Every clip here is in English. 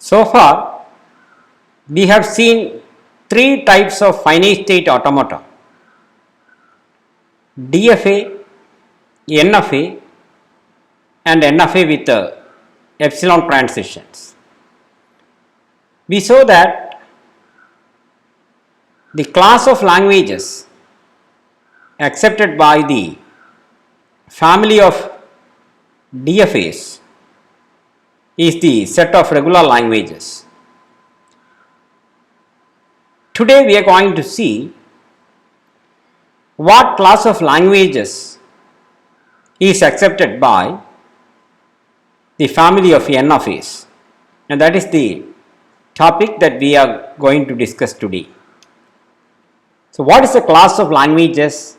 So far, we have seen three types of finite state automata: DFA, NFA, and NFA with epsilon transitions. We saw that the class of languages accepted by the family of DFAs is the set of regular languages. Today we are going to see what class of languages is accepted by the family of NFAs, and that is the topic that we are going to discuss today. So, what is the class of languages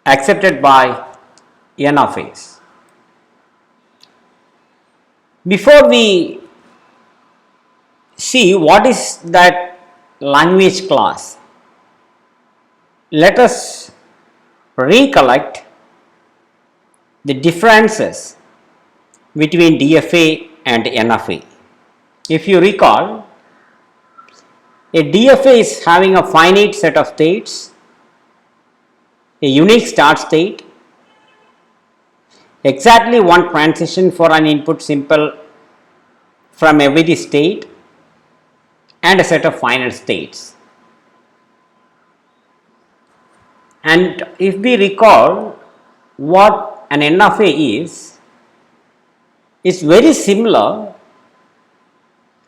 accepted by NFAs? Before we see what is that language class, let us recollect the differences between DFA and NFA. If you recall, a DFA is having a finite set of states, a unique start state, exactly one transition for an input simple from every state, and a set of final states. And if we recall what an NFA is, it's very similar.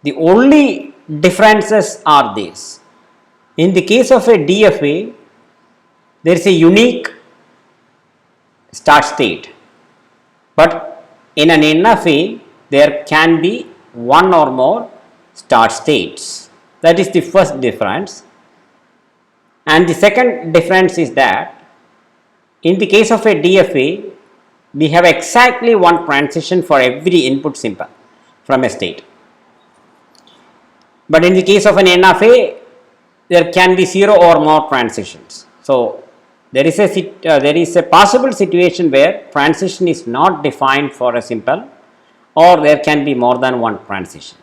The only differences are these. In the case of a DFA, there is a unique start state, but in an NFA there can be one or more start states. That is the first difference. And the second difference is that in the case of a DFA, we have exactly one transition for every input simple from a state. But in the case of an NFA, there can be 0 or more transitions. So, there is a possible situation where transition is not defined for a simple, or there can be more than one transition.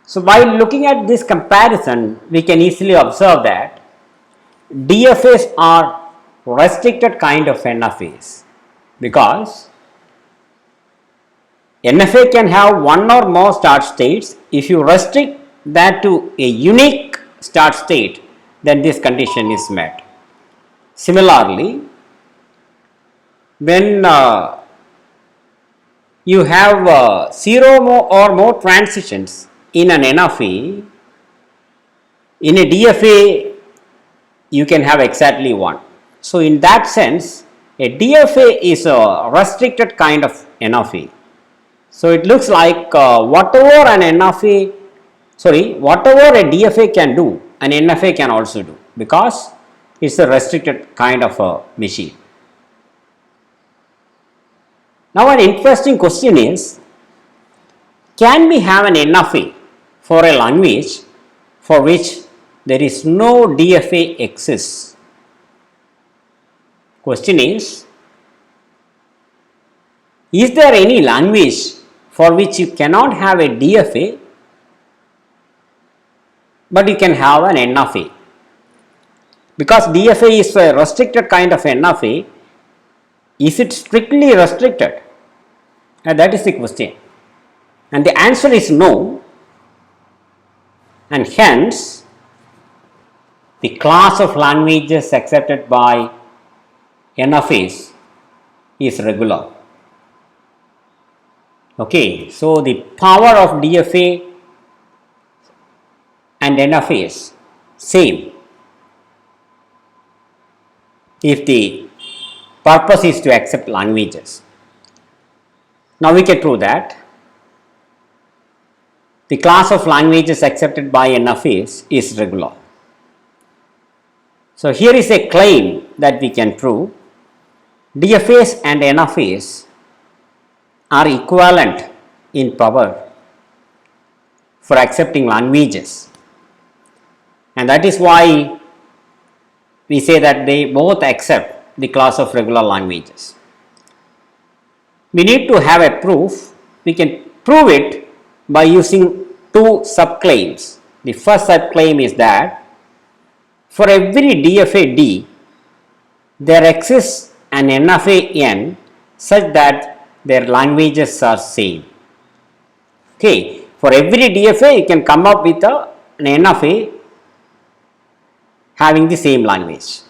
So, by looking at this comparison, we can easily observe that DFAs are restricted kind of NFAs, because NFA can have one or more start states. If you restrict that to a unique start state, then this condition is met. Similarly, when you have 0 or more transitions in an NFA, in a DFA you can have exactly one. So, in that sense, a DFA is a restricted kind of NFA. So, it looks like whatever a DFA can do, an NFA can also do, because it is a restricted kind of a machine. Now, an interesting question is, can we have an NFA for a language for which there is no DFA exists? Question is there any language for which you cannot have a DFA, but you can have an NFA? Because DFA is a restricted kind of NFA, is it strictly restricted? And that is the question. And the answer is no, and hence the class of languages accepted by NFAs is regular. Okay, so the power of DFA and NFAs same if the purpose is to accept languages. Now we can prove that the class of languages accepted by NFAs is regular. So, here is a claim that we can prove: DFAs and NFAs are equivalent in power for accepting languages, and that is why we say that they both accept the class of regular languages. We need to have a proof. We can prove it by using two subclaims. The first subclaim is that for every DFA D, there exists an NFA N such that their languages are same. Okay, for every DFA you can come up with an NFA having the same language.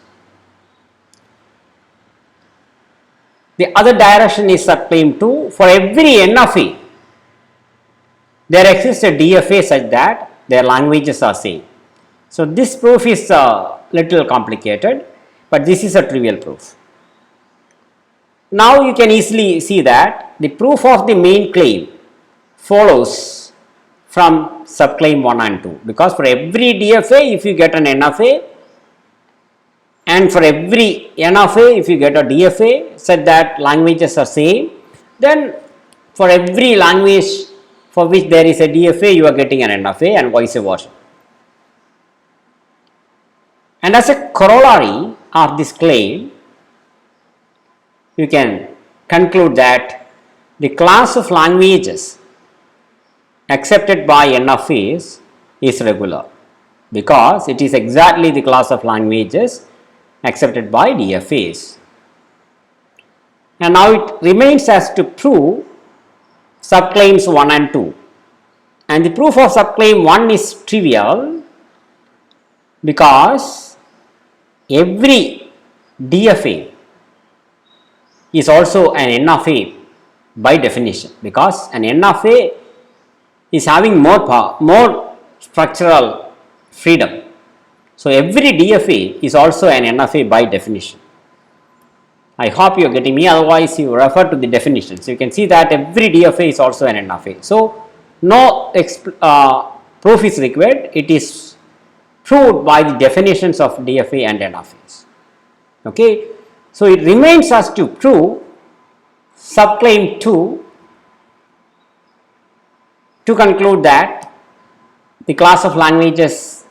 The other direction is subclaim 2. For every NFA, there exists a DFA such that their languages are same. So, this proof is a little complicated, but this is a trivial proof. Now, you can easily see that the proof of the main claim follows from subclaim 1 and 2, because for every DFA, if you get an NFA, and for every NFA, if you get a DFA such that languages are same, then for every language for which there is a DFA, you are getting an NFA and vice versa. And as a corollary of this claim, you can conclude that the class of languages accepted by NFAs is regular, because it is exactly the class of languages accepted by DFAs. And now it remains as to prove subclaims 1 and 2. And the proof of subclaim 1 is trivial, because every DFA is also an NFA by definition, because an NFA is having more structural freedom. So, every DFA is also an NFA by definition. I hope you are getting me, otherwise you refer to the definition. So, you can see that every DFA is also an NFA. So, no proof is required, it is proved by the definitions of DFA and NFAs. Okay. So, it remains us to prove subclaim 2 to conclude that the class of languages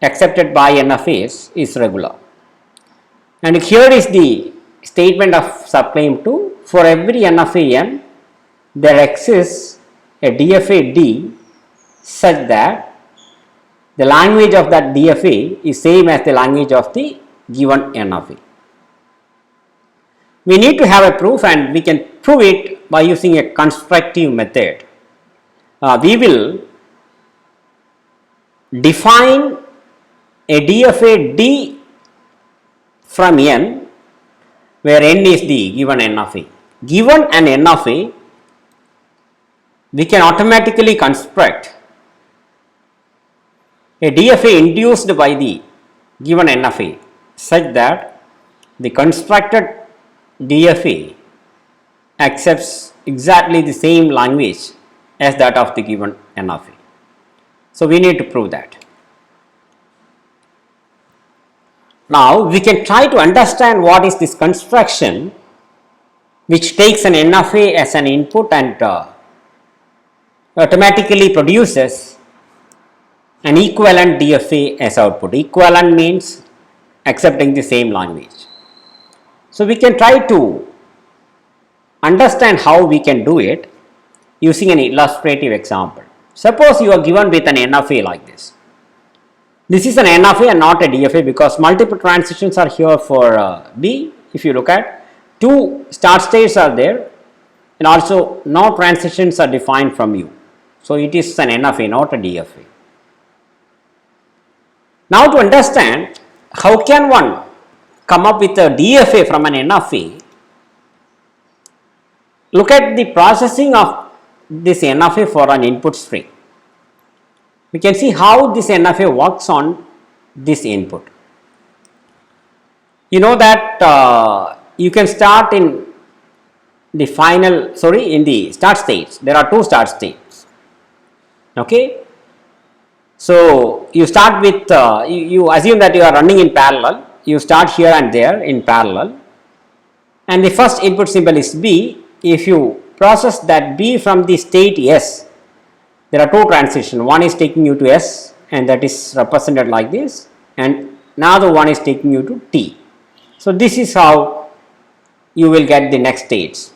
accepted by NFAs is regular. And here is the statement of subclaim 2. For every NFA N, there exists a DFA D such that the language of that DFA is same as the language of the given NFA. We need to have a proof, and we can prove it by using a constructive method. We will define a DFA D from N, where N is the given NFA. Given an NFA, we can automatically construct a DFA induced by the given NFA such that the constructed DFA accepts exactly the same language as that of the given NFA. So, we need to prove that. Now, we can try to understand what is this construction which takes an NFA as an input and automatically produces an equivalent DFA as output. Equivalent means accepting the same language. So, we can try to understand how we can do it using an illustrative example. Suppose you are given with an NFA like this. This is an NFA and not a DFA, because multiple transitions are here for B. If you look at, 2 start states are there, and also no transitions are defined from U. So, it is an NFA, not a DFA. Now, to understand how can one come up with a DFA from an NFA, look at the processing of this NFA for an input stream. We can see how this NFA works on this input. You know that you can start in the in the start states. There are 2 start states. Okay. So, you start with, you assume that you are running in parallel. You start here and there in parallel, and the first input symbol is B. If you process that B from the state S, there are 2 transitions. One is taking you to S, and that is represented like this, and another one is taking you to T. So, this is how you will get the next states.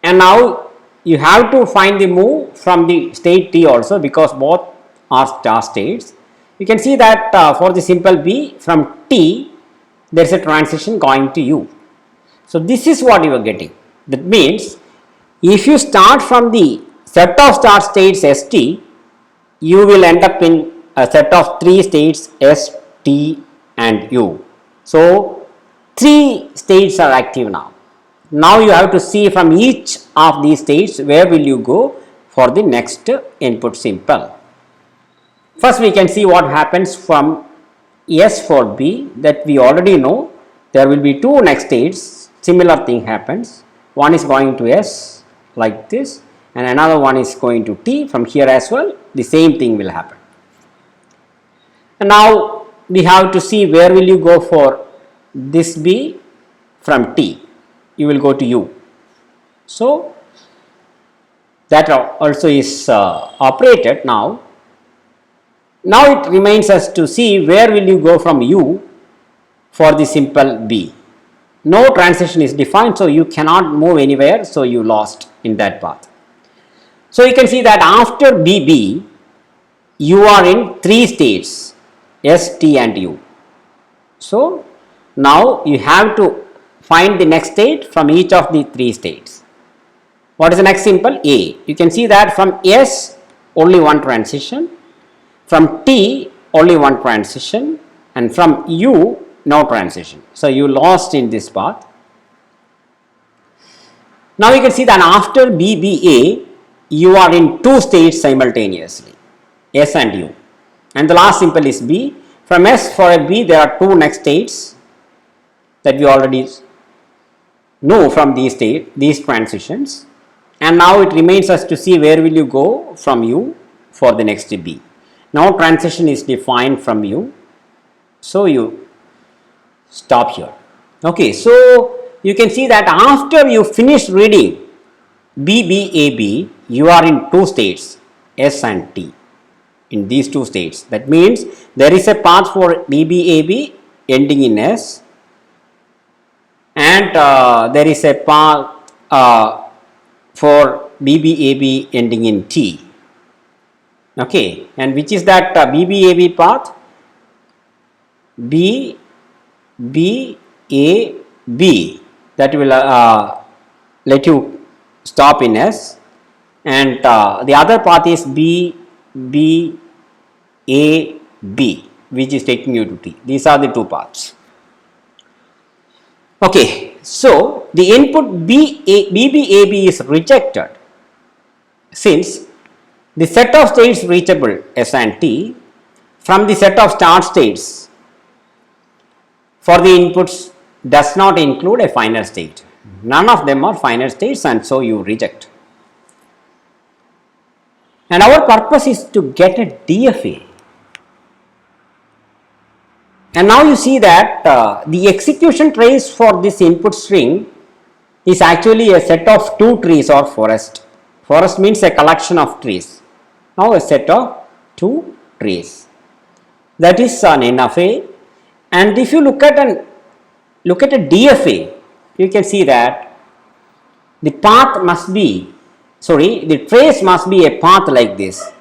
And now you have to find the move from the state t also, because both are star states. You can see that for the simple b, from t there is a transition going to u. So this is what you are getting. That means if you start from the set of star states st, you will end up in a set of 3 states s, t and u. So 3 states are active now. Now you have to see from each of these states where will you go for the next input simple. First we can see what happens from S for B, that we already know there will be 2 next states, similar thing happens. One is going to S like this and another one is going to T. From here as well the same thing will happen. And now we have to see where will you go for this B. From T you will go to U. So that also is operated now. Now it remains us to see where will you go from U for the simple B. No transition is defined, so you cannot move anywhere, so you lost in that path. So you can see that after BB you are in 3 states S, T and U. So now you have to find the next state from each of the 3 states. What is the next simple? A. You can see that from S only one transition, from T only one transition and from U no transition. So you lost in this path. Now you can see that after BBA you are in 2 states simultaneously, S and U, and the last simple is B. From S for a B there are 2 next states that we already know from these transitions, and now it remains us to see where will you go from U for the next B. Now transition is defined from U, so you stop here. Okay, so you can see that after you finish reading BBAB you are in 2 states S and T, in these 2 states. That means there is a path for BBAB ending in S, and there is a path for BBAB ending in T. Okay, and which is that BBAB path? B, B, A, B, that will let you stop in S, and the other path is B, B, A, B, which is taking you to T. These are the 2 paths. Okay, so the input BBAB is rejected since the set of states reachable S and T from the set of start states for the inputs does not include a final state. None of them are final states, and so you reject. And our purpose is to get a DFA. And now you see that the execution trace for this input string is actually a set of 2 trees or forest. Forest means a collection of trees. Now a set of 2 trees. That is an NFA. And if you look at a DFA, you can see that the path must be, the trace must be a path like this.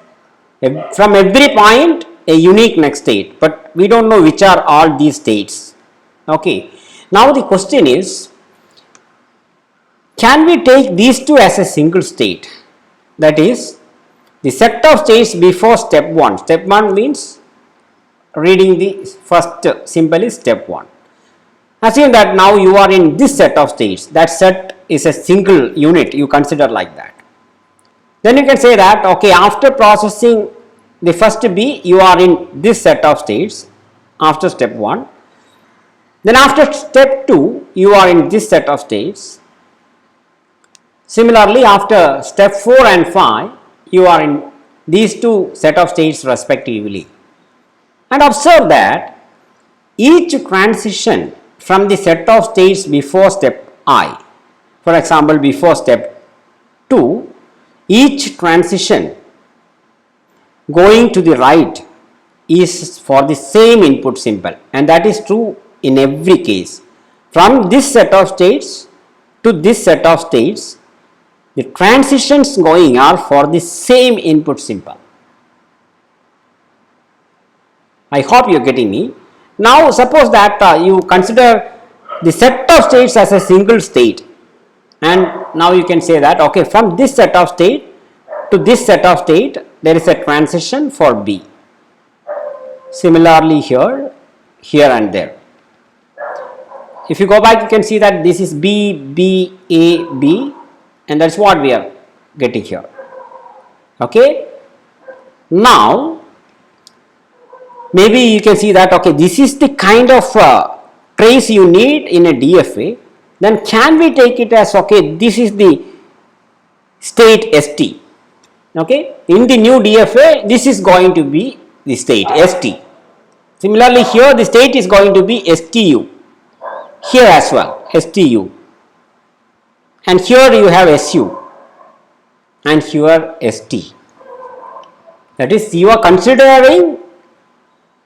From every point a unique next state, but we don't know which are all these states. Okay. Now the question is, can we take these 2 as a single state? That is, the set of states before step 1. Step 1 means reading the first symbol is step 1. Assume that now you are in this set of states. That set is a single unit, you consider like that. Then you can say that, okay, after processing the first B, you are in this set of states after step 1. Then after step 2, you are in this set of states. Similarly, after step 4 and 5, you are in these 2 set of states respectively. And observe that each transition from the set of states before step I, for example, before step 2, each transition going to the right is for the same input symbol, and that is true in every case. From this set of states to this set of states, the transitions going are for the same input symbol. I hope you are getting me. Now suppose that you consider the set of states as a single state, and now you can say that okay, from this set of state to this set of state there is a transition for B. Similarly here, here and there. If you go back, you can see that this is B, B, A, B, and that's what we are getting here. Okay. Now maybe you can see that okay, this is the kind of trace you need in a DFA. Then can we take it as okay, this is the state ST. Okay, in the new DFA this is going to be the state ST. Similarly here the state is going to be STU, here as well STU, and here you have SU, and here ST. That is, you are considering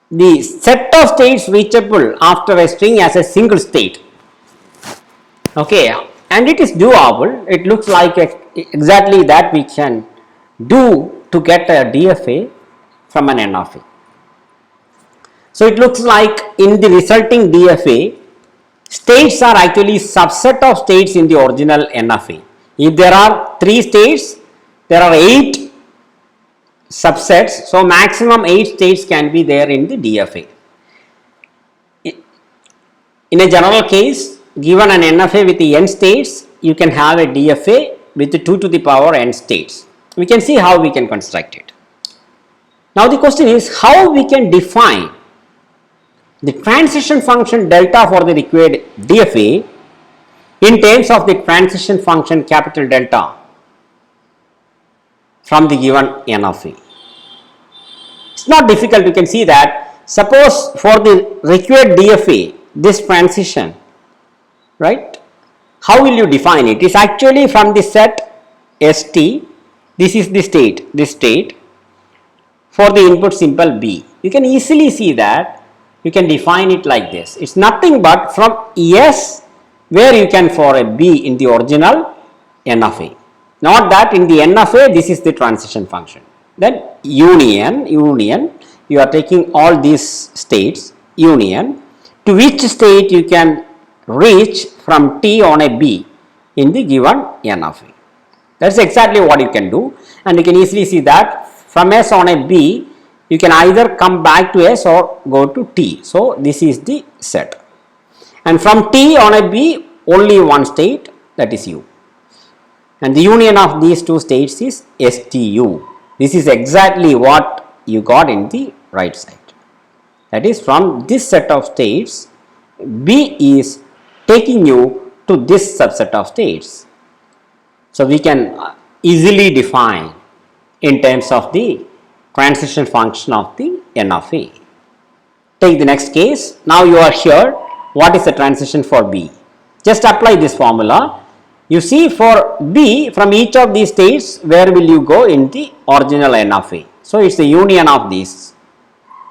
the set of states reachable after a string as a single state. Okay, and it is doable. It looks like exactly that we can do to get a DFA from an N of A. So it looks like in the resulting DFA, states are actually subset of states in the original N of A. If there are 3 states, there are 8 subsets, so maximum 8 states can be there in the DFA. In a general case, given an NFA with the n states, you can have a DFA with 2 to the power n states. We can see how we can construct it. Now the question is how we can define the transition function delta for the required DFA in terms of the transition function capital delta from the given N of A. It's not difficult. You can see that suppose for the required DFA this transition, right, how will you define it? It's actually from the set ST, this is the state, this state, for the input symbol B. You can easily see that you can define it like this. It's nothing but from S where you can for a B in the original N of A. Not that in the N of A this is the transition function. Then union, you are taking all these states, union, to which state you can reach from T on a B in the given N of A. That's exactly what you can do, and you can easily see that from S on a B you can either come back to S or go to T. So this is the set, and from T on a B only one state, that is U, and the union of these two states is STU. This is exactly what you got in the right side. That is, from this set of states B is taking you to this subset of states. So we can easily define in terms of the transition function of the N of A. Take the next case. Now you are here. What is the transition for B? Just apply this formula. You see for B, from each of these states, where will you go in the original N of A? So it's the union of these.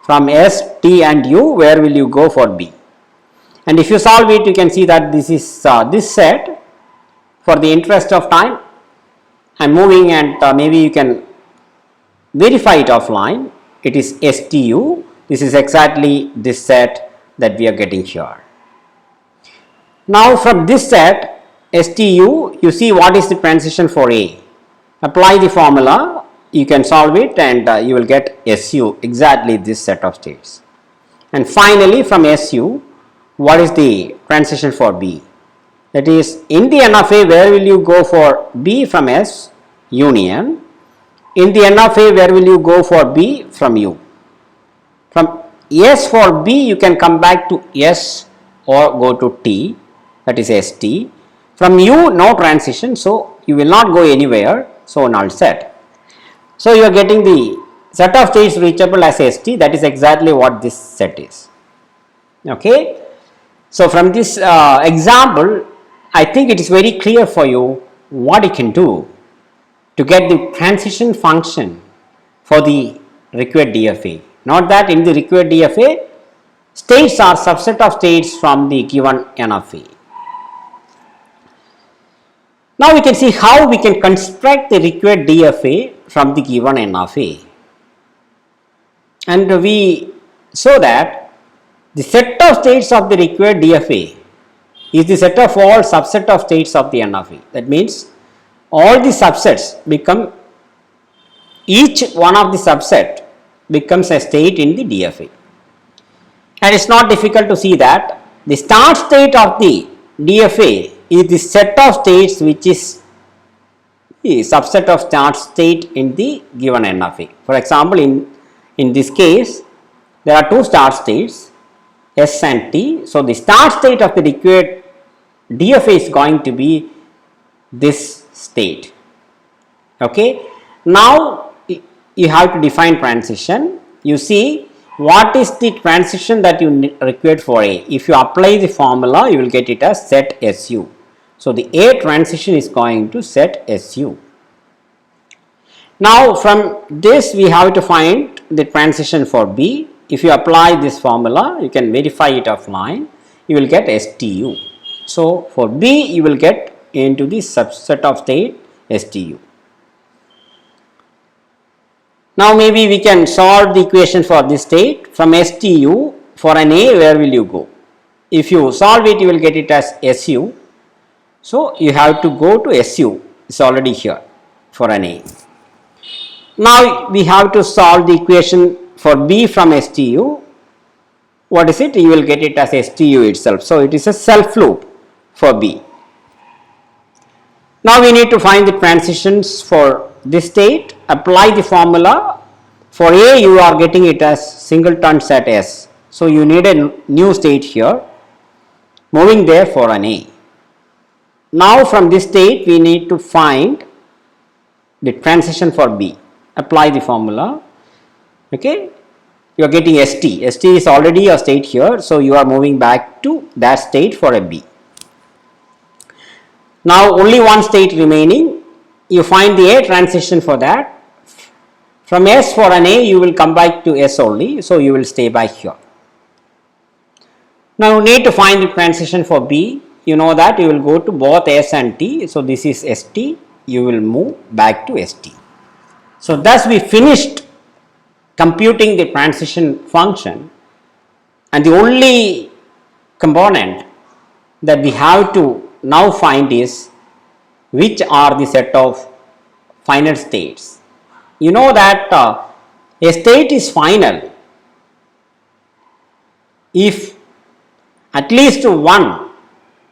From S, T and U, where will you go for B? And if you solve it, you can see that this is this set. For the interest of time, I am moving, and maybe you can verify it offline. It is STU. This is exactly this set that we are getting here. Now from this set STU, you see what is the transition for A. Apply the formula, you can solve it, and you will get SU, exactly this set of states. And finally from SU, what is the transition for B? That is, in the N of A, where will you go for B from S? Union. In the N of A, where will you go for B? From U. From S for B, you can come back to S or go to T, that is ST. From U, no transition, so you will not go anywhere, so null set. So you are getting the set of states reachable as ST. That is exactly what this set is. Okay. So from this example, I think it is very clear for you what you can do to get the transition function for the required DFA. Not that in the required DFA, states are subset of states from the given N of A. Now we can see how we can construct the required DFA from the given N of A. And we show that the set of states of the required DFA is the set of all subset of states of the N of A. That means all the subsets become, each one of the subset becomes a state in the DFA. And it is not difficult to see that the start state of the DFA is the set of states which is the subset of start state in the given N of A. For example, in this case, there are two start states, S and T. So, the start state of the required DFA is going to be this state. Okay. Now, you have to define transition. You see what is the transition that you required for A. If you apply the formula, you will get it as set SU. So, the A transition is going to set SU. Now, from this we have to find the transition for B. If you apply this formula, you can verify it offline, you will get STU. So, for B you will get into the subset of state STU. Now, maybe we can solve the equation for this state. From STU for an A, where will you go? If you solve it, you will get it as SU. So, you have to go to SU, it is already here for an A. Now, we have to solve the equation for B from STU. What is it? You will get it as STU itself. So, it is a self loop for B. Now, we need to find the transitions for this state. Apply the formula. For A, you are getting it as singleton set S. So, you need a new state here, moving there for an A. Now, from this state, we need to find the transition for B. Apply the formula. Okay, you are getting ST. ST is already a state here. So, you are moving back to that state for a B. Now, only one state remaining. You find the A transition for that. From S for an A, you will come back to S only. So, you will stay back here. Now, you need to find the transition for B. You know that you will go to both S and T. So, this is ST. You will move back to ST. So, thus we finished computing the transition function, and the only component that we have to now find is which are the set of final states. You know that a state is final if at least one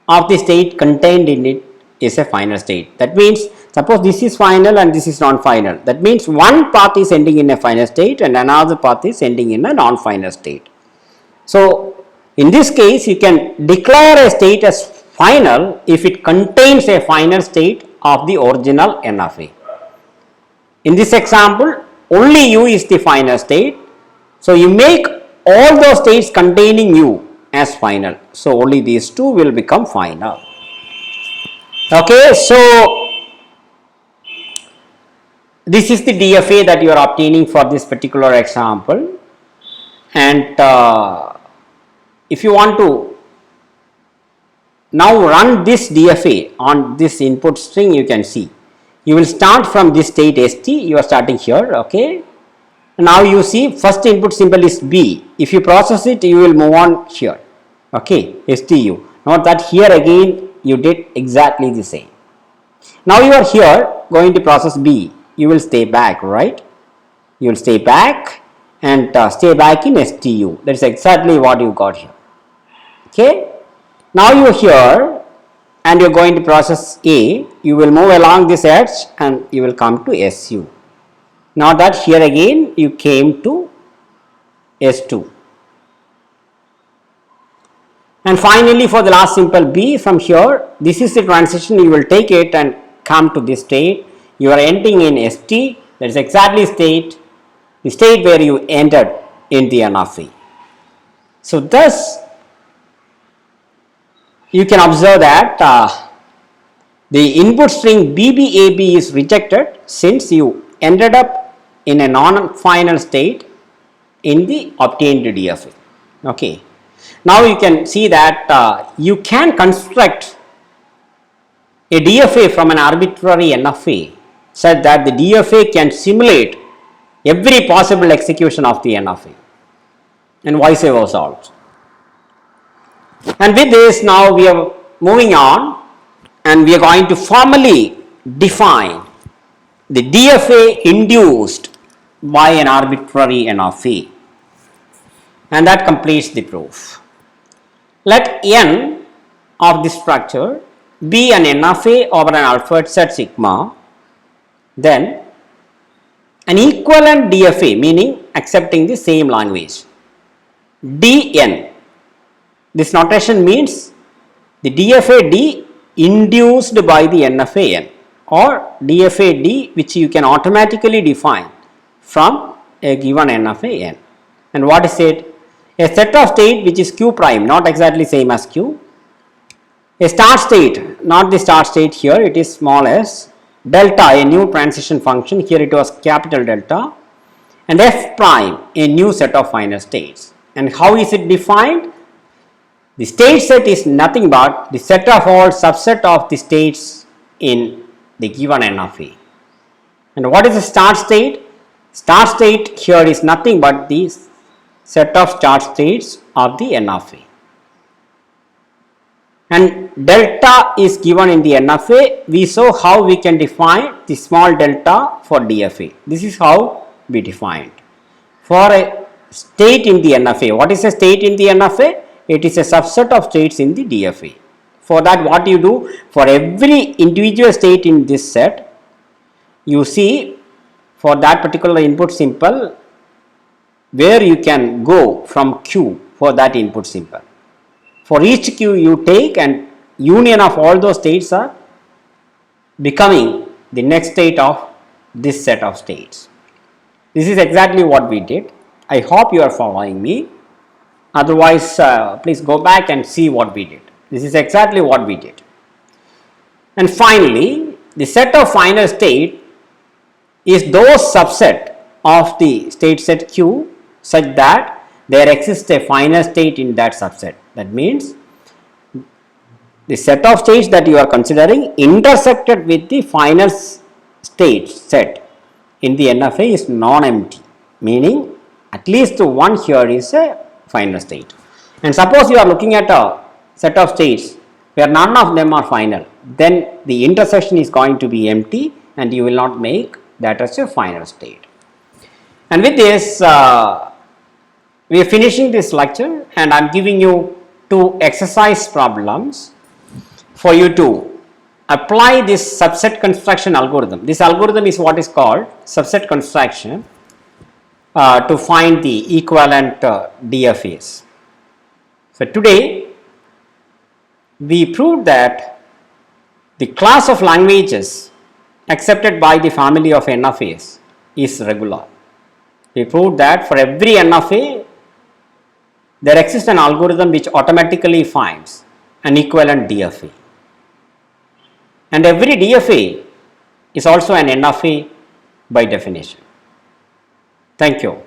of the state contained in it is a final state. That means, suppose this is final and this is non-final. That means one path is ending in a final state and another path is ending in a non-final state. So, in this case, you can declare a state as final if it contains a final state of the original N of A. In this example, only U is the final state. So, you make all those states containing U as final. So, only these two will become final. Okay, so this is the DFA that you are obtaining for this particular example, and if you want to now run this DFA on this input string, you can see you will start from this state ST. You are starting here. Okay, now you see first input symbol is B. If you process it, you will move on here. Okay, STU. Note that here again you did exactly the same. Now you are here going to process B. You will stay back, right? You will stay back and stay back in STU. That is exactly what you got here. Okay. Now you are here and you are going to process A. You will move along this edge and you will come to SU. Now that here again you came to S2. And finally, for the last simple B, from here, this is the transition. You will take it and come to this state. You are ending in ST. That is exactly the state where you entered in the N of A. So, thus you can observe that the input string BBAB is rejected since you ended up in a non-final state in the obtained DFA. Okay. Now you can see that you can construct a DFA from an arbitrary NFA such that the DFA can simulate every possible execution of the NFA and vice versa also. And with this, now we are moving on and we are going to formally define the DFA induced by an arbitrary NFA, and that completes the proof. Let N of the structure be an NFA over an Alford set sigma, then an equivalent DFA, meaning accepting the same language, Dn. This notation means the DFA D induced by the NFA N, or DFA D which you can automatically define from a given NFA N. And what is it? A set of state which is Q prime, not exactly same as Q. A start state, not the start state here, it is small s. Delta, a new transition function, here it was capital delta. And F prime, a new set of final states. And how is it defined? The state set is nothing but the set of all subset of the states in the given NFA. And what is the start state? Start state here is nothing but the set of start states of the NFA. And delta is given in the NFA. We saw how we can define the small delta for DFA. This is how we defined. For a state in the NFA, what is a state in the NFA? It is a subset of states in the DFA. For that, what you do, for every individual state in this set, you see for that particular input symbol where you can go from Q for that input symbol. For each Q you take, and union of all those states are becoming the next state of this set of states. This is exactly what we did. I hope you are following me. Otherwise, please go back and see what we did. This is exactly what we did. And finally, the set of final state is those subset of the state set Q such that there exists a final state in that subset. That means the set of states that you are considering intersected with the final state set in the NFA is non-empty, meaning at least one here is a final state. And suppose you are looking at a set of states where none of them are final, then the intersection is going to be empty and you will not make that as a final state. And with this, we are finishing this lecture, and I am giving you two exercise problems for you to apply this subset construction algorithm. This algorithm is what is called subset construction to find the equivalent DFAs. So today we proved that the class of languages accepted by the family of NFAs is regular. We proved that for every NFA there exists an algorithm which automatically finds an equivalent DFA, and every DFA is also an NFA by definition. Thank you.